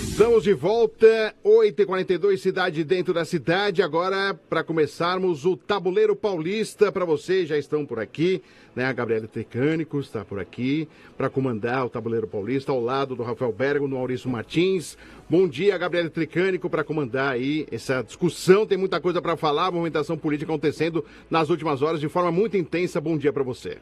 Estamos de volta, 8h42, cidade dentro da cidade. Agora, para começarmos o Tabuleiro Paulista, para vocês, já estão por aqui, né? A Gabriela Trecânico está por aqui para comandar o Tabuleiro Paulista, ao lado do Rafael Bergo, do Maurício Martins. Bom dia, Gabriela Trecânico, para comandar aí essa discussão. Tem muita coisa para falar, a movimentação política acontecendo nas últimas horas de forma muito intensa. Bom dia para você.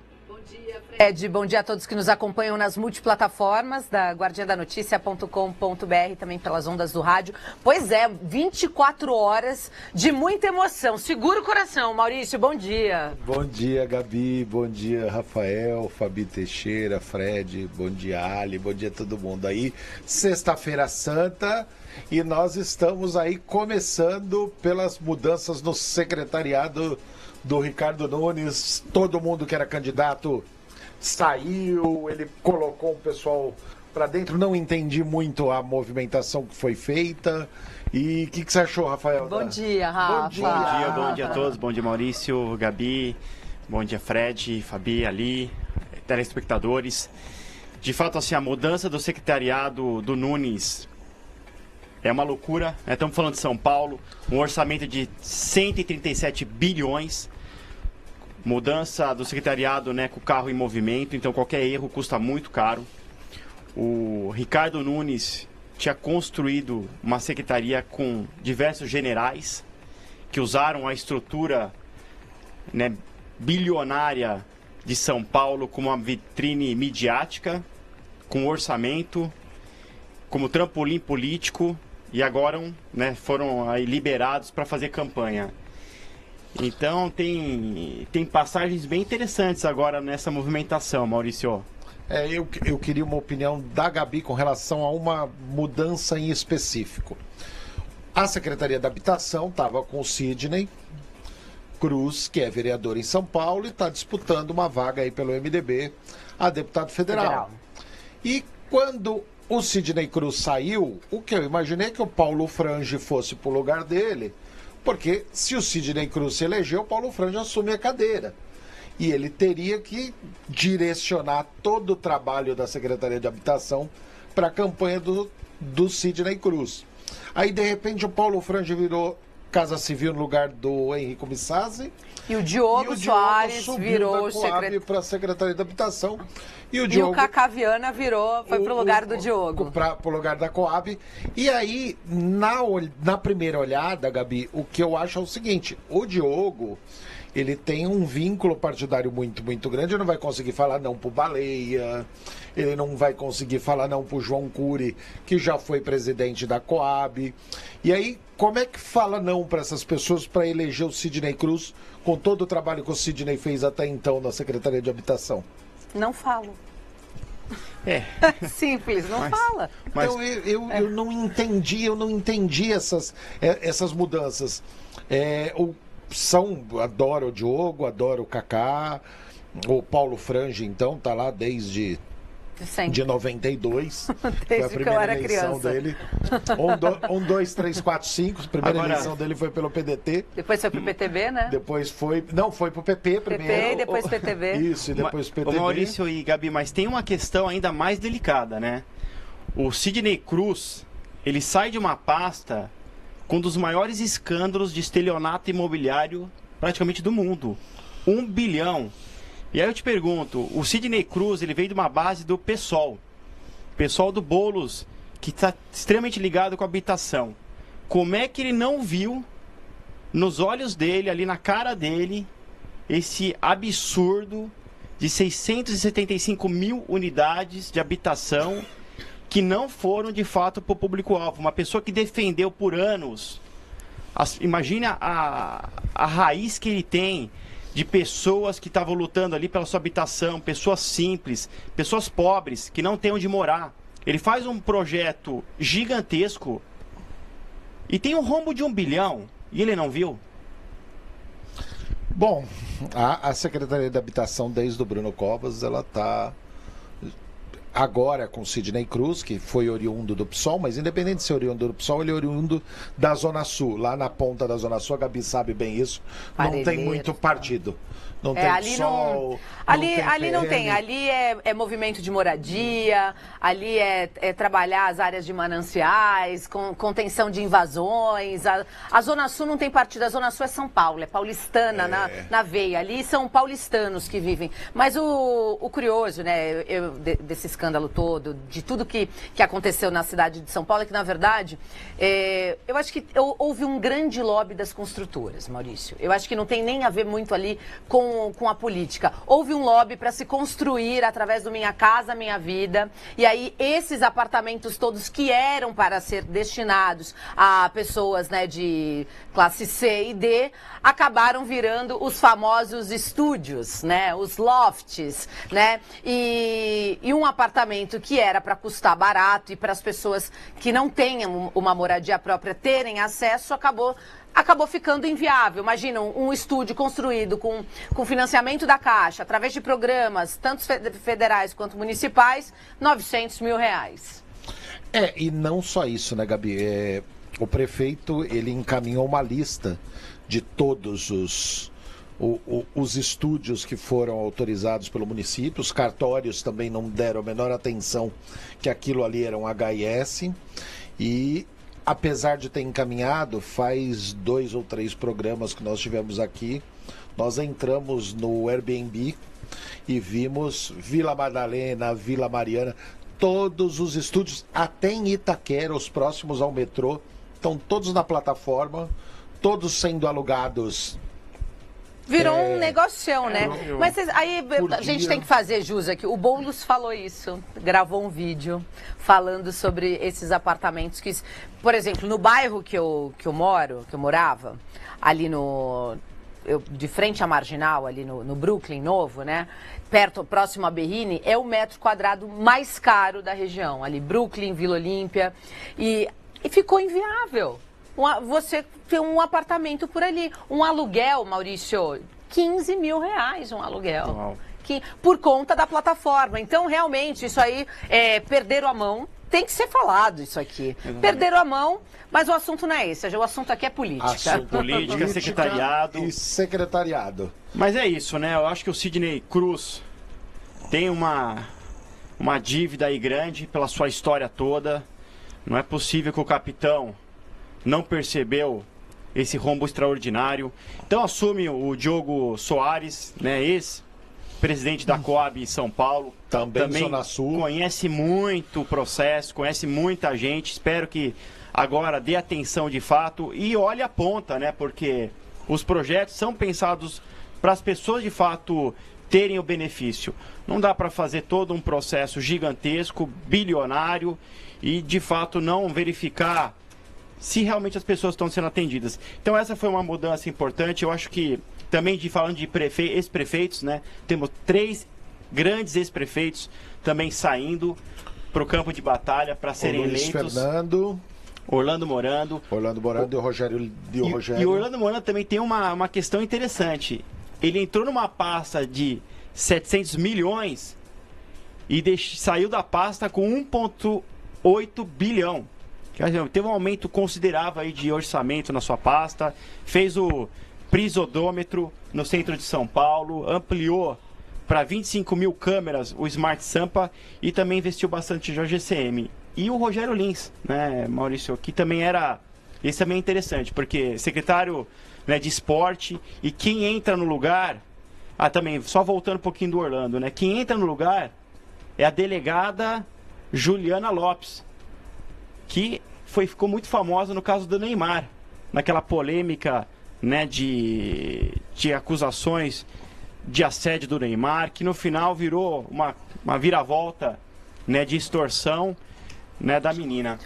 Fred, bom dia a todos que nos acompanham nas multiplataformas da guardiandanoticia.com.br, também pelas ondas do rádio. Pois é, 24 horas de muita emoção. Segura o coração, Maurício, bom dia. Bom dia, Gabi, bom dia, Rafael, Fabi Teixeira, Fred, bom dia, Ali, bom dia a todo mundo aí. Sexta-feira Santa e nós estamos aí começando pelas mudanças no secretariado do Ricardo Nunes. Todo mundo que era candidato saiu, ele colocou o pessoal para dentro. Não entendi muito a movimentação que foi feita. E o que você achou, Rafael? Bom dia, Rafa. Bom dia a todos. Bom dia, Maurício, Gabi. Bom dia, Fred, Fabi, Ali, telespectadores. De fato, assim, a mudança do secretariado do Nunes é uma loucura. Estamos falando de São Paulo, um orçamento de 137 bilhões. Mudança do secretariado, né, com o carro em movimento, então qualquer erro custa muito caro. O Ricardo Nunes tinha construído uma secretaria com diversos generais que usaram a estrutura, né, bilionária de São Paulo como uma vitrine midiática, com orçamento, como trampolim político, e agora, né, foram aí liberados para fazer campanha. Então tem passagens bem interessantes agora nessa movimentação, Maurício. Eu queria uma opinião da Gabi com relação a uma mudança em específico. A Secretaria da Habitação estava com o Sidney Cruz, que é vereador em São Paulo, e está disputando uma vaga aí pelo MDB a deputado federal. E quando o Sidney Cruz saiu, o que eu imaginei é que o Paulo Frange fosse para o lugar dele, porque se o Sidney Cruz se elegeu, o Paulo Frange assume a cadeira. E ele teria que direcionar todo o trabalho da Secretaria de Habitação para a campanha do Sidney Cruz. Aí, de repente, o Paulo Frange virou Casa Civil no lugar do Henrico Missazzi. E o Diogo Soares virou o secretário para a Secretaria de Habitação. E o Cacá Viana foi para o lugar do Diogo. Para o lugar da Coab. E aí, na primeira olhada, Gabi, o que eu acho é o seguinte: o Diogo, ele tem um vínculo partidário muito, muito grande. Ele não vai conseguir falar não pro Baleia, ele não vai conseguir falar não pro João Cury, que já foi presidente da Coab. E aí, como é que fala não para essas pessoas para eleger o Sidney Cruz, com todo o trabalho que o Sidney fez até então na Secretaria de Habitação? Não falo. Simples, não fala. Mas... Então, eu não entendi essas mudanças. Adoro o Diogo, adoro o Cacá, o Paulo Frange, então, tá lá desde de 92. Foi a primeira eleição dele. 1, 2, 3, 4, 5. A primeira eleição dele foi pelo PDT. Depois foi pro PTB, né? Depois foi pro PP primeiro. PP e depois PTB. Isso, e depois PTB. Ô Maurício e Gabi, mas tem uma questão ainda mais delicada, né? O Sidney Cruz, ele sai de uma pasta com um dos maiores escândalos de estelionato imobiliário praticamente do mundo. 1 bilhão. E aí eu te pergunto, o Sidney Cruz, ele veio de uma base do PSOL. PSOL do Boulos, que está extremamente ligado com a habitação. Como é que ele não viu, nos olhos dele, ali na cara dele, esse absurdo de 675 mil unidades de habitação que não foram, de fato, para o público-alvo? Uma pessoa que defendeu por anos, imagine a raiz que ele tem de pessoas que estavam lutando ali pela sua habitação, pessoas simples, pessoas pobres, que não têm onde morar. Ele faz um projeto gigantesco e tem um rombo de 1 bilhão e ele não viu? Bom, a Secretaria de Habitação, desde o Bruno Covas, ela está... agora com o Sidney Cruz, que foi oriundo do PSOL, mas independente de ser oriundo do PSOL, ele é oriundo da Zona Sul. Lá na ponta da Zona Sul, a Gabi sabe bem isso, não tem muito partido. Não tem ali PSOL, não, ali não tem, ali é movimento de moradia, ali é trabalhar as áreas de mananciais, contenção de invasões. A Zona Sul não tem partido, a Zona Sul é São Paulo, é paulistana na veia, ali são paulistanos que vivem. Mas o curioso, né, desse escândalo todo, de tudo que aconteceu na cidade de São Paulo, é que, na verdade, eu acho que houve um grande lobby das construtoras, Maurício. Eu acho que não tem nem a ver muito ali com a política. Houve um lobby para se construir através do Minha Casa Minha Vida, e aí esses apartamentos todos que eram para ser destinados a pessoas, né, de classe C e D, acabaram virando os famosos estúdios, né, os lofts, né, e um apartamento que era para custar barato e para as pessoas que não tenham uma moradia própria terem acesso, acabou ficando inviável. Imagina um estúdio construído com financiamento da Caixa, através de programas, tanto federais quanto municipais, R$900 mil. E não só isso, né, Gabi? O prefeito, ele encaminhou uma lista de todos os estúdios que foram autorizados pelo município. Os cartórios também não deram a menor atenção que aquilo ali era um HIS. E apesar de ter encaminhado, faz 2 ou 3 programas que nós tivemos aqui, nós entramos no Airbnb e vimos Vila Madalena, Vila Mariana, todos os estúdios, até em Itaquera, os próximos ao metrô, estão todos na plataforma, todos sendo alugados. Virou um negocião, né? Mas aí a gente tem que fazer jus aqui. O Boulos falou isso, gravou um vídeo falando sobre esses apartamentos que, por exemplo, no bairro que eu morava, ali de frente à Marginal, ali no Brooklyn Novo, né? Próximo a Berrini, é o metro quadrado mais caro da região. Ali, Brooklyn, Vila Olímpia. E ficou inviável. Você tem um apartamento por ali. Um aluguel, Maurício, R$15 mil um aluguel. Uau. Por conta da plataforma. Então, realmente, isso aí, perderam a mão. Tem que ser falado isso aqui. Perderam a mão, mas o assunto não é esse. O assunto aqui é política. Política, secretariado. E secretariado. Mas é isso, né? Eu acho que o Sidney Cruz tem uma dívida aí grande pela sua história toda. Não é possível que o capitão não percebeu esse rombo extraordinário. Então assume o Diogo Soares, né, ex-presidente da Coab em São Paulo. Também Zona Sul. Conhece muito o processo, conhece muita gente. Espero que agora dê atenção de fato e olhe a ponta, né, porque os projetos são pensados para as pessoas de fato terem o benefício. Não dá para fazer todo um processo gigantesco, bilionário e de fato não verificar se realmente as pessoas estão sendo atendidas. Então essa foi uma mudança importante. Eu acho que também falando de ex-prefeitos, né? Temos 3 grandes ex-prefeitos também saindo para o campo de batalha para serem eleitos. Orlando Morando e o Rogério. E o Orlando Morando também tem uma questão interessante. Ele entrou numa pasta de 700 milhões e saiu da pasta com 1,8 bilhão. Teve um aumento considerável aí de orçamento na sua pasta, fez o prisodômetro no centro de São Paulo, ampliou para 25 mil câmeras o Smart Sampa e também investiu bastante no GCM. E o Rogério Lins, né, Maurício, que também esse também é interessante, porque secretário, né, de esporte, e quem entra no lugar, também, só voltando um pouquinho do Orlando, né, quem entra no lugar é a delegada Juliana Lopes, que ficou muito famosa no caso do Neymar, naquela polêmica, né, de acusações de assédio do Neymar, que no final virou uma viravolta, né, de extorsão, né, da menina.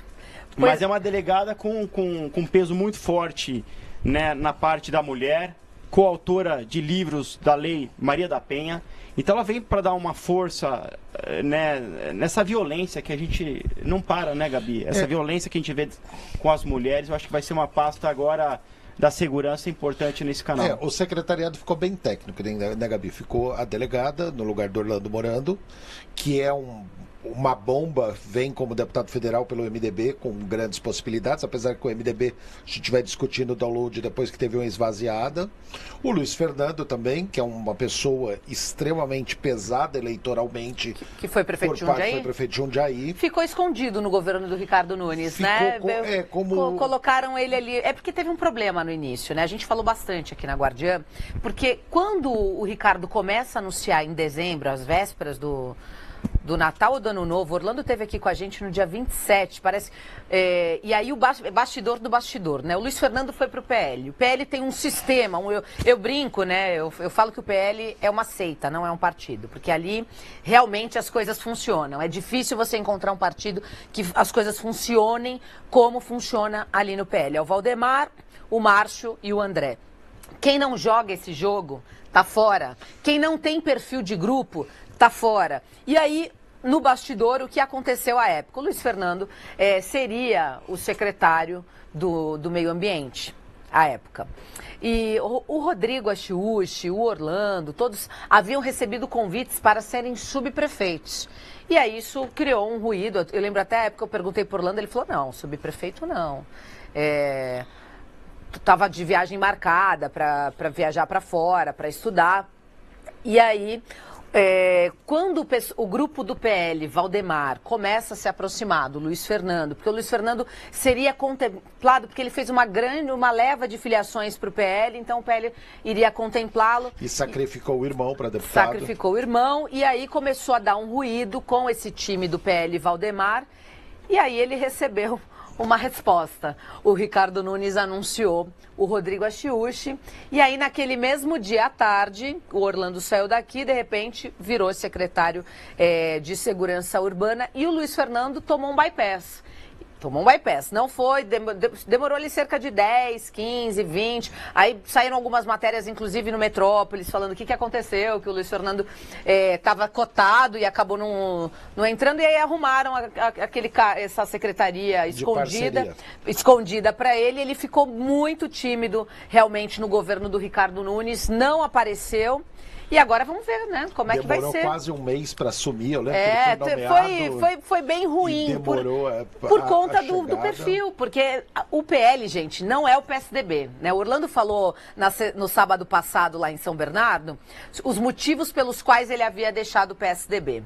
Mas é uma delegada com peso muito forte, né, na parte da mulher, coautora de livros da Lei Maria da Penha. Então ela vem para dar uma força, né, nessa violência que a gente não para, né, Gabi? Essa violência que a gente vê com as mulheres, eu acho que vai ser uma pasta agora da segurança importante nesse canal. O secretariado ficou bem técnico, né, Gabi? Ficou a delegada no lugar do Orlando Morando, que é um uma bomba vem como deputado federal pelo MDB, com grandes possibilidades, apesar que o MDB a gente vai discutindo o download depois que teve uma esvaziada. O Luiz Fernando também, que é uma pessoa extremamente pesada eleitoralmente. Que foi prefeito de Jundiaí? Foi prefeito de Jundiaí. Ficou escondido no governo do Ricardo Nunes, né? Colocaram ele ali. É porque teve um problema no início, né? A gente falou bastante aqui na Guardiã, porque quando o Ricardo começa a anunciar em dezembro, às vésperas do Natal ou do Ano Novo, Orlando esteve aqui com a gente no dia 27, parece. E aí o bastidor do bastidor, né? O Luiz Fernando foi pro PL. O PL tem um sistema, eu brinco, né? Eu falo que o PL é uma seita, não é um partido, porque ali realmente as coisas funcionam. É difícil você encontrar um partido que as coisas funcionem como funciona ali no PL. É o Valdemar, o Márcio e o André. Quem não joga esse jogo tá fora. Quem não tem perfil de grupo tá fora. E aí, no bastidor, o que aconteceu à época? O Luiz Fernando seria o secretário do Meio Ambiente à época. E o Rodrigo Achiuchi, o Orlando, todos haviam recebido convites para serem subprefeitos. E aí isso criou um ruído. Eu lembro até a época, eu perguntei para o Orlando, ele falou, não, subprefeito não. Estava de viagem marcada para viajar para fora, para estudar. E aí... quando o grupo do PL, Valdemar, começa a se aproximar do Luiz Fernando, porque o Luiz Fernando seria contemplado, porque ele fez uma leva de filiações para o PL, então o PL iria contemplá-lo. E sacrificou o irmão para deputado. Sacrificou o irmão, e aí começou a dar um ruído com esse time do PL Valdemar, e aí ele recebeu uma resposta. O Ricardo Nunes anunciou o Rodrigo Achiuchi, e aí naquele mesmo dia à tarde, o Orlando saiu daqui, de repente virou secretário de Segurança Urbana, e o Luiz Fernando tomou um bypass. Não foi, demorou ali cerca de 10, 15, 20, aí saíram algumas matérias, inclusive no Metrópolis, falando o que aconteceu, que o Luiz Fernando estava cotado e acabou não entrando, e aí arrumaram essa secretaria escondida para ele ficou muito tímido realmente no governo do Ricardo Nunes, não apareceu. E agora vamos ver, né, como é que vai ser. Demorou quase um mês para assumir, eu lembro que ele foi nomeado. Foi bem ruim Demorou por conta do perfil, porque o PL, gente, não é o PSDB, né? O Orlando falou no sábado passado lá em São Bernardo os motivos pelos quais ele havia deixado o PSDB.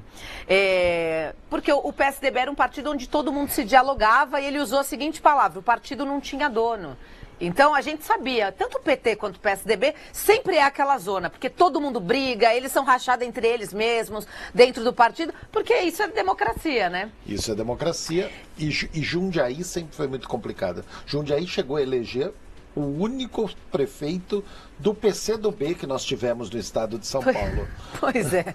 Porque o PSDB era um partido onde todo mundo se dialogava e ele usou a seguinte palavra, o partido não tinha dono. Então, a gente sabia, tanto o PT quanto o PSDB sempre é aquela zona, porque todo mundo briga, eles são rachados entre eles mesmos, dentro do partido, porque isso é democracia, né? Isso é democracia, e Jundiaí sempre foi muito complicada. Jundiaí chegou a eleger o único prefeito do PCdoB que nós tivemos no estado de São Paulo. Pois é.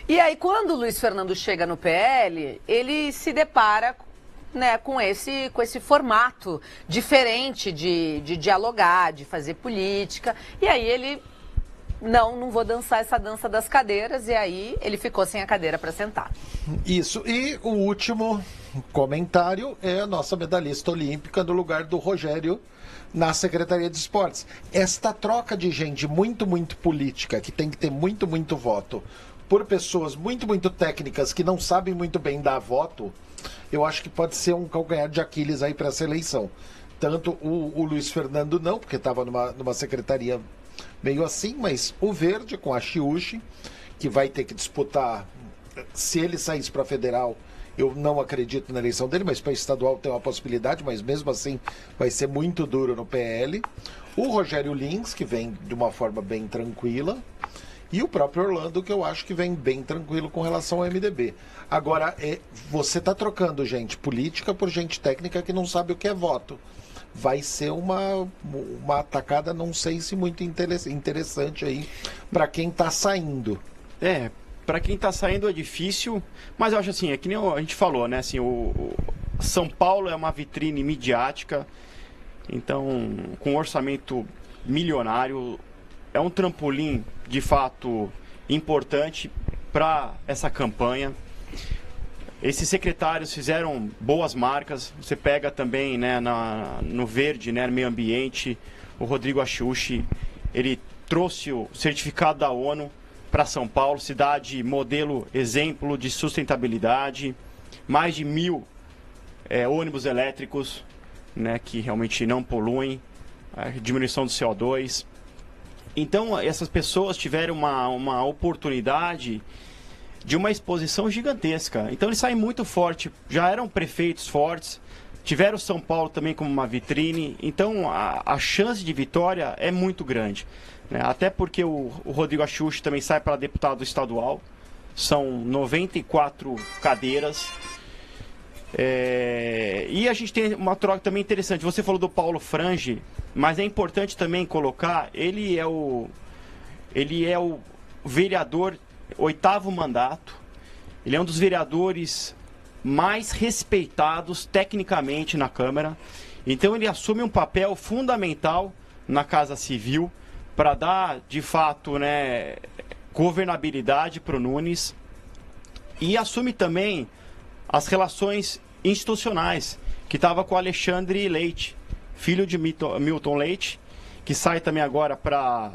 E aí, quando o Luiz Fernando chega no PL, ele se depara com esse formato diferente de dialogar, de fazer política. E aí ele, não vou dançar essa dança das cadeiras, e aí ele ficou sem a cadeira para sentar. Isso, e o último comentário é a nossa medalhista olímpica no lugar do Rogério na Secretaria de Esportes. Esta troca de gente muito, muito política, que tem que ter muito, muito voto, por pessoas muito, muito técnicas que não sabem muito bem dar voto, eu acho que pode ser um calcanhar de Aquiles aí para essa eleição. Tanto o Luiz Fernando não, porque estava numa secretaria meio assim, mas o Verde com a Achiuchi, que vai ter que disputar, se ele saísse para federal, eu não acredito na eleição dele, mas para estadual tem uma possibilidade, mas mesmo assim vai ser muito duro no PL. O Rogério Lins, que vem de uma forma bem tranquila, e o próprio Orlando, que eu acho que vem bem tranquilo com relação ao MDB. Agora, você está trocando gente política por gente técnica que não sabe o que é voto. Vai ser uma atacada, não sei se muito interessante aí para quem está saindo. Para quem está saindo é difícil, mas eu acho assim, é que nem a gente falou, né? Assim, o São Paulo é uma vitrine midiática, então, com orçamento milionário, é um trampolim, de fato, importante para essa campanha. Esses secretários fizeram boas marcas. Você pega também, né, no Verde, né, no Meio Ambiente, o Rodrigo Achiuchi, ele trouxe o certificado da ONU para São Paulo, cidade modelo, exemplo de sustentabilidade, mais de 1.000 ônibus elétricos, né, que realmente não poluem, diminuição do CO2. Então, essas pessoas tiveram uma oportunidade de uma exposição gigantesca. Então, eles saem muito forte, já eram prefeitos fortes, tiveram São Paulo também como uma vitrine, então a chance de vitória é muito grande, né? Até porque o Rodrigo Axuxi também sai para deputado estadual, são 94 cadeiras. E a gente tem uma troca também interessante. Você falou do Paulo Frange, mas é importante também colocar, ele é o vereador, 8º mandato, ele é um dos vereadores mais respeitados tecnicamente na Câmara, então ele assume um papel fundamental na Casa Civil para dar, de fato, né, governabilidade para o Nunes, e assume também as relações institucionais, que estava com o Alexandre Leite, filho de Milton Leite, que sai também agora para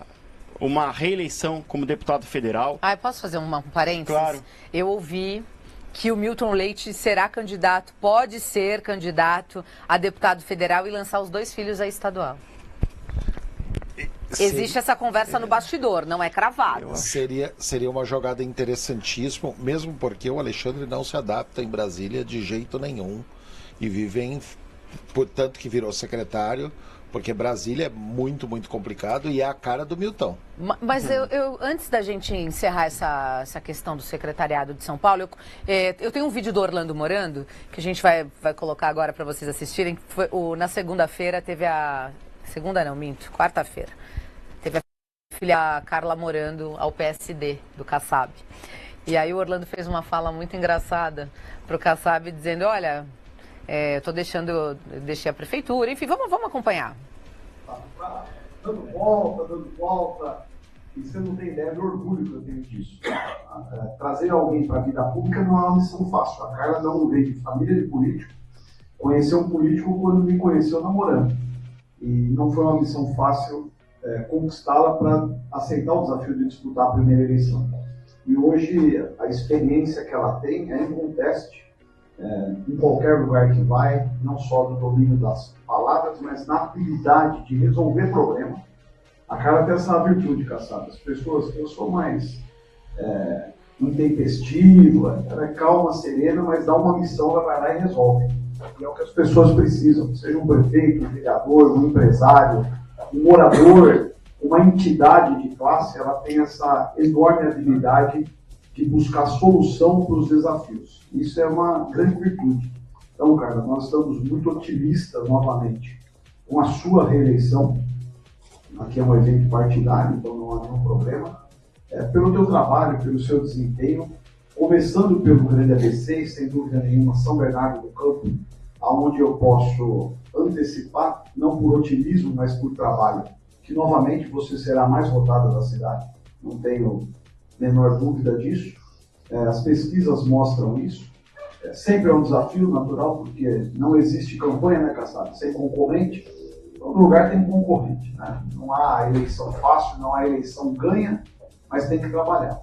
uma reeleição como deputado federal. Ah, eu posso fazer um parênteses? Claro. Eu ouvi que o Milton Leite será candidato, pode ser candidato a deputado federal e lançar os 2 filhos a estadual. Existe essa conversa no bastidor, não é cravado. Seria uma jogada interessantíssima, mesmo porque o Alexandre não se adapta em Brasília de jeito nenhum e vive tanto que virou secretário, porque Brasília é muito, muito complicado e é a cara do Milton. Mas eu antes da gente encerrar essa questão do secretariado de São Paulo, eu tenho um vídeo do Orlando Morando, que a gente vai colocar agora para vocês assistirem. Na segunda-feira teve quarta-feira. Teve a filha Carla Morando ao PSD do Kassab. E aí o Orlando fez uma fala muito engraçada pro Kassab, dizendo, olha, deixei a prefeitura, enfim, vamos acompanhar. Dando volta, e você não tem ideia do orgulho que eu tenho disso. Trazer alguém para a vida pública não é uma missão fácil. A Carla não veio de família de político, conheceu um político quando me conheceu namorando. E não foi uma missão fácil conquistá-la para aceitar o desafio de disputar a primeira eleição. E hoje a experiência que ela tem é inconteste, em qualquer lugar que vai, não só no domínio das palavras, mas na habilidade de resolver problema. A Carla tem essa virtude, Kassab. As pessoas, eu sou mais intempestiva, ela é calma, serena, mas dá uma missão, ela vai lá e resolve. E é o que as pessoas precisam, seja um prefeito, um vereador, um empresário, um morador, uma entidade de classe, ela tem essa enorme habilidade de buscar solução para os desafios. Isso é uma grande virtude. Então, Carla, nós estamos muito otimistas novamente com a sua reeleição. Aqui é um evento partidário, então não há nenhum problema. Pelo teu trabalho, pelo seu desempenho, começando pelo Grande ABC, sem dúvida nenhuma, São Bernardo do Campo, aonde eu posso antecipar, não por otimismo, mas por trabalho, que novamente você será a mais votada da cidade. Não tenho menor dúvida disso. As pesquisas mostram isso. Sempre é um desafio natural, porque não existe campanha, né, Kassab? Sem concorrente, todo lugar tem concorrente, né? Não há eleição fácil, não há eleição ganha, mas tem que trabalhar.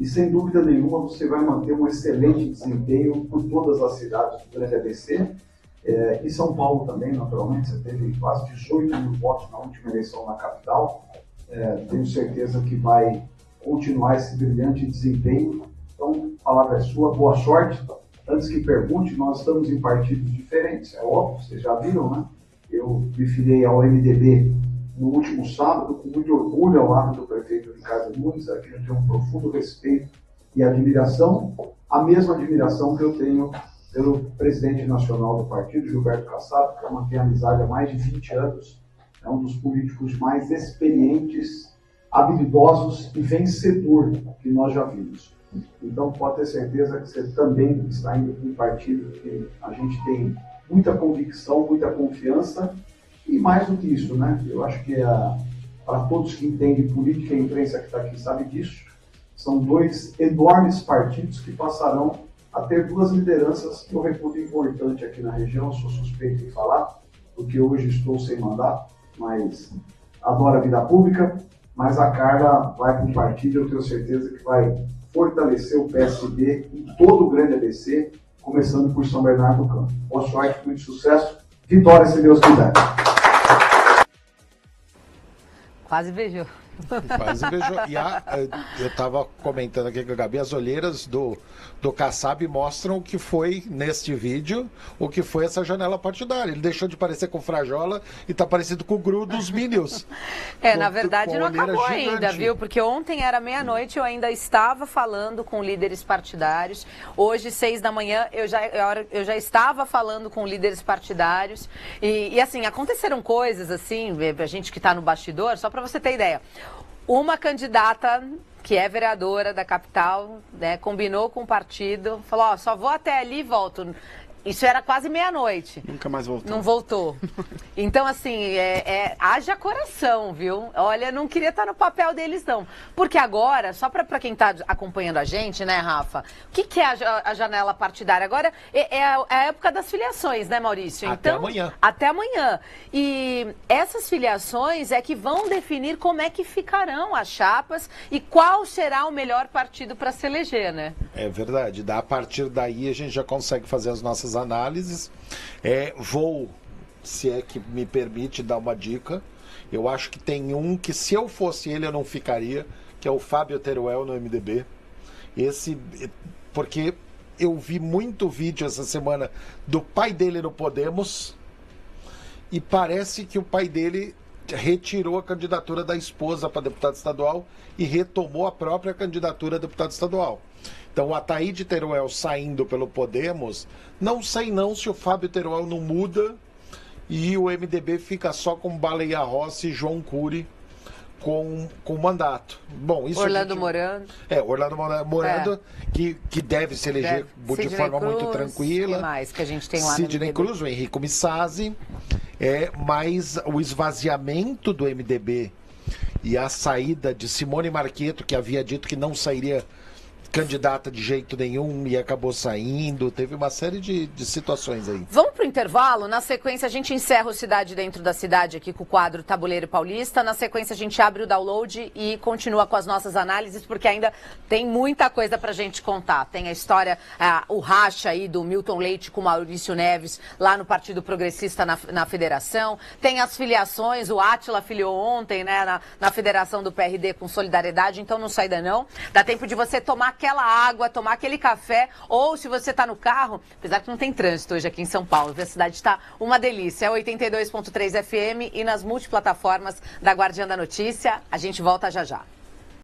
E sem dúvida nenhuma você vai manter um excelente desempenho por todas as cidades do Grande ABC. E São Paulo também, naturalmente, você teve quase 18 mil votos na última eleição na capital. Tenho certeza que vai continuar esse brilhante desempenho. Então, a palavra é sua, boa sorte. Antes que pergunte, nós estamos em partidos diferentes, é óbvio, vocês já viram, né? Eu me filiei ao MDB no último sábado, com muito orgulho ao lado do prefeito Ricardo Nunes, a quem eu tenho um profundo respeito e admiração, a mesma admiração que eu tenho pelo presidente nacional do partido, Gilberto Kassab, que eu mantenho amizade há mais de 20 anos, é um dos políticos mais experientes, habilidosos e vencedor que nós já vimos. Então pode ter certeza que você também está indo para um partido que a gente tem muita convicção, muita confiança e mais do que isso, né? Eu acho que para todos que entendem política, a imprensa que está aqui sabe disso, são 2 enormes partidos que passarão a ter 2 lideranças que eu reputo importante aqui na região. Sou suspeito em falar, porque hoje estou sem mandato, mas adoro a vida pública. mas a Carla vai para o partido, eu tenho certeza que vai fortalecer o PSB em todo o grande ABC, começando por São Bernardo do Campo. Boa sorte, muito sucesso, vitória se Deus quiser. Quase beijou. Quase beijou. E eu estava comentando aqui com a Gabi, as olheiras do Kassab mostram o que foi, neste vídeo, o que foi essa janela partidária. Ele deixou de parecer com o Frajola e está parecido com o Gru dos Minions. Na verdade não acabou ainda, viu? Porque ontem era meia-noite, eu ainda estava falando com líderes partidários. Hoje, 6 da manhã, eu já estava falando com líderes partidários. E assim, aconteceram coisas assim, a gente que está no bastidor, só para você ter ideia. Uma candidata que é vereadora da capital, né, combinou com o partido, falou, ó, só vou até ali e volto. Isso era quase meia-noite. Nunca mais voltou. Não voltou. Então, assim, haja coração, viu? Olha, não queria estar no papel deles, não. Porque agora, só para quem está acompanhando a gente, né, Rafa? O que é a janela partidária? Agora é a época das filiações, né, Maurício? Até amanhã. Até amanhã. E essas filiações é que vão definir como é que ficarão as chapas e qual será o melhor partido para se eleger, né? É verdade. A partir daí a gente já consegue fazer as nossas análises. Vou, se é que me permite dar uma dica, eu acho que tem um que, se eu fosse ele, eu não ficaria, que é o Fábio Teruel no MDB. Porque eu vi muito vídeo essa semana do pai dele no Podemos e parece que o pai dele retirou a candidatura da esposa para deputado estadual e retomou a própria candidatura a deputado estadual. Então, o Ataíde Teruel saindo pelo Podemos, não sei não se o Fábio Teruel não muda e o MDB fica só com Baleia Rossi e João Cury com mandato. Bom, isso Orlando Morando. Orlando Morando, que deve se eleger de Sidney forma Cruz, muito tranquila. que mais que a gente tem lá Sidney Cruz, o Henrico Missazzi. Mas o esvaziamento do MDB e a saída de Simone Marchetto, que havia dito que não sairia candidata de jeito nenhum e acabou saindo. Teve uma série de situações aí. Vamos para o intervalo? Na sequência, a gente encerra o Cidade Dentro da Cidade aqui com o quadro Tabuleiro Paulista. Na sequência, a gente abre o download e continua com as nossas análises, porque ainda tem muita coisa para a gente contar. Tem a história, o racha aí do Milton Leite com Maurício Neves lá no Partido Progressista na Federação. Tem as filiações, o Átila filiou ontem, né, na Federação do PRD com Solidariedade, então não sai daí não. Dá tempo de você tomar aquela água, tomar aquele café, ou se você está no carro, apesar que não tem trânsito hoje aqui em São Paulo, a cidade está uma delícia. É 82.3 FM e nas multiplataformas da Guardiã da Notícia. A gente volta já já.